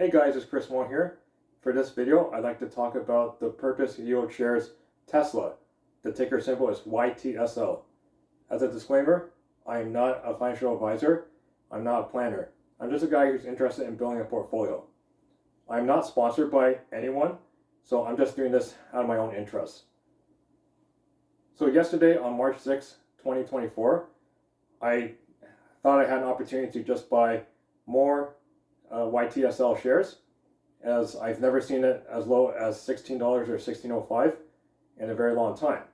Hey guys, it's Chris Moore here. For this video, I'd like to talk about the Purpose Yield Shares Tesla. The ticker symbol is YTSL. As a disclaimer, I am not a financial advisor. I'm not a planner. I'm just a guy who's interested in building a portfolio. I'm not sponsored by anyone, so I'm just doing this out of my own interest. So yesterday on March 6, 2024, I thought I had an opportunity to just buy more YTSL shares, as I've never seen it as low as $16 or $16.05 in a very long time.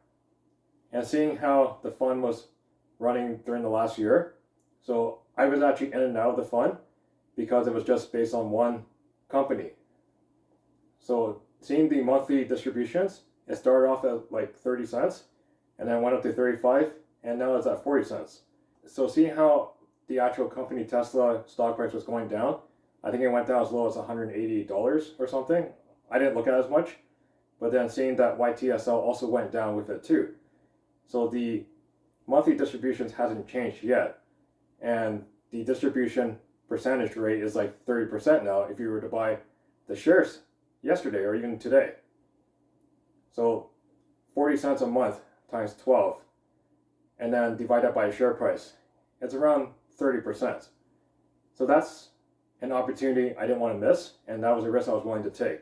And seeing how the fund was running during the last year, so I was actually in and out of the fund because it was just based on one company. So seeing the monthly distributions, it started off at like 30 cents and then went up to 35, and now it's at 40 cents. So seeing how the actual company Tesla stock price was going down, I think it went down as low as $180 or something. I didn't look at it as much, but then seeing that YTSL also went down with it too. So the monthly distributions hasn't changed yet, and the distribution percentage rate is like 30% now if you were to buy the shares yesterday or even today. So 40 cents a month times 12, and then divide that by a share price, it's around 30%. So that's an opportunity I didn't want to miss, and that was a risk I was willing to take.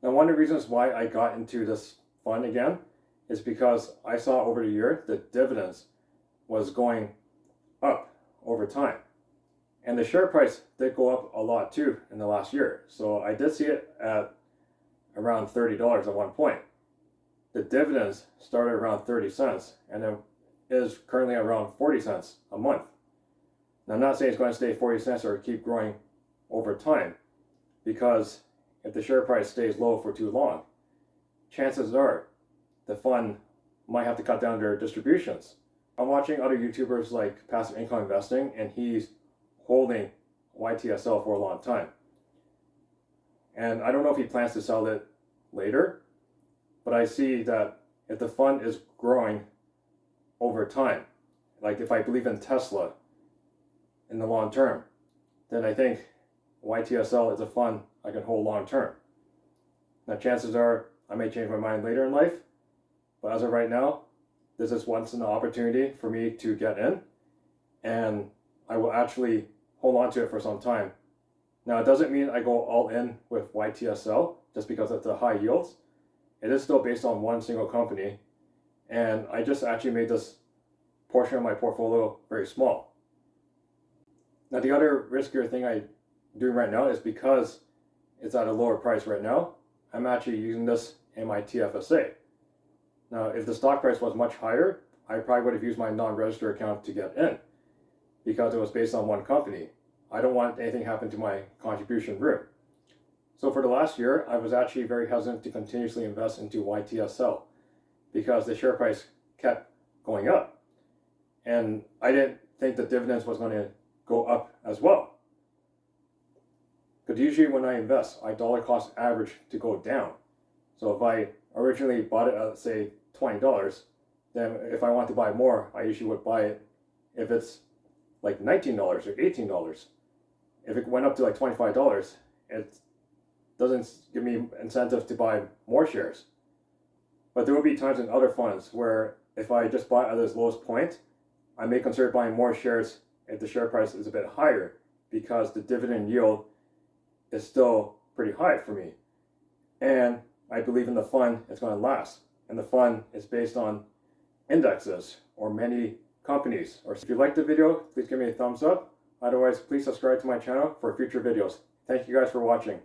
Now, one of the reasons why I got into this fund again is because I saw over the year that dividends was going up over time. And the share price did go up a lot too in the last year. So I did see it at around $30 at one point. The dividends started around 30 cents and it is currently around 40 cents a month. Now, I'm not saying it's going to stay 40 cents or keep growing over time, because if the share price stays low for too long, chances are the fund might have to cut down their distributions. I'm watching other YouTubers like Passive Income Investing, and he's holding YTSL for a long time. And I don't know if he plans to sell it later, but I see that if the fund is growing over time, like if I believe in Tesla in the long term, then I think YTSL is a fund I can hold long term. Now, chances are I may change my mind later in life, but as of right now, this is once an opportunity for me to get in, and I will actually hold on to it for some time. Now, it doesn't mean I go all in with YTSL just because of the high yields. It is still based on one single company, and I just actually made this portion of my portfolio very small. Now, the other riskier thing I'm doing right now is because it's at a lower price right now, I'm actually using this in my TFSA. Now, if the stock price was much higher, I probably would have used my non-registered account to get in because it was based on one company. I don't want anything to happen to my contribution group. So for the last year, I was actually very hesitant to continuously invest into YTSL because the share price kept going up. And I didn't think the dividends was going to go up as well. Because usually when I invest, I dollar cost average to go down. So if I originally bought it at, say, $20, then if I want to buy more, I usually would buy it if it's like $19 or $18. If it went up to like $25, it doesn't give me incentive to buy more shares. But there will be times in other funds where if I just buy at its lowest point, I may consider buying more shares if the share price is a bit higher, because the dividend yield is still pretty high for me. And I believe in the fund, it's going to last. And the fund is based on indexes or many companies. Or if you liked the video, please give me a thumbs up. Otherwise, please subscribe to my channel for future videos. Thank you guys for watching.